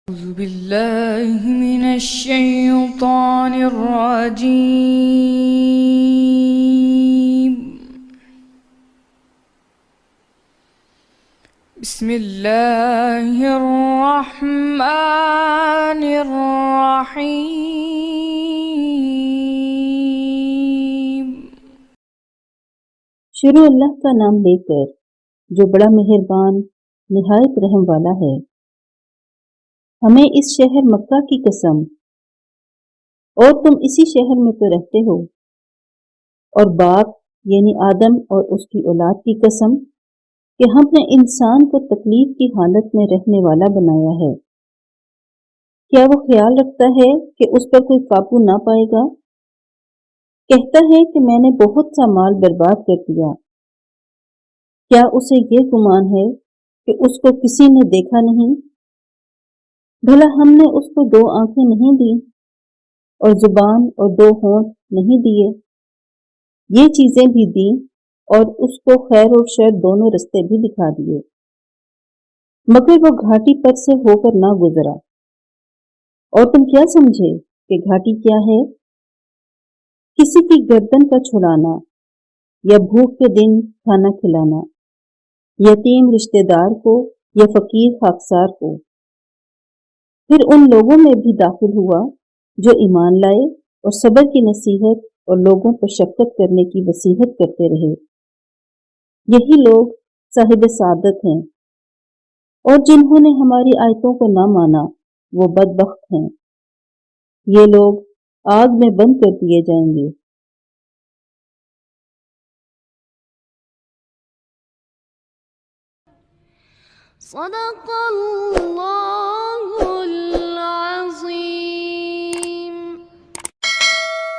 أعوذ بالله من الشيطان الرجيم. بسم الله الرحمن الرحيم. شروع اللہ کا نام لے کر جو بڑا مہربان نہایت رحم والا ہے۔ ہمیں اس شہر مکہ کی قسم، اور تم اسی شہر میں تو رہتے ہو، اور باپ یعنی آدم اور اس کی اولاد کی قسم کہ ہم نے انسان کو تکلیف کی حالت میں رہنے والا بنایا ہے۔ کیا وہ خیال رکھتا ہے کہ اس پر کوئی قابو نہ پائے گا؟ کہتا ہے کہ میں نے بہت سا مال برباد کر دیا۔ کیا اسے یہ گمان ہے کہ اس کو کسی نے دیکھا نہیں؟ بھلا ہم نے اس کو 2 آنکھیں نہیں دی اور زبان اور 2 ہونٹ نہیں دیے؟ یہ چیزیں بھی دی اور اس کو خیر اور شر دونوں رستے بھی دکھا دیے، مگر وہ گھاٹی پر سے ہو کر نہ گزرا۔ اور تم کیا سمجھے کہ گھاٹی کیا ہے؟ کسی کی گردن کا چھڑانا، یا بھوک کے دن کھانا کھلانا، یتیم رشتہ دار کو یا فقیر خاکسار کو۔ پھر ان لوگوں میں بھی داخل ہوا جو ایمان لائے اور صبر کی نصیحت اور لوگوں پر شفقت کرنے کی وصیت کرتے رہے۔ یہی لوگ صاحب سعادت ہیں، اور جنہوں نے ہماری آیتوں کو نہ مانا وہ بدبخت ہیں۔ یہ لوگ آگ میں بند کر دیے جائیں گے۔ صدق اللہ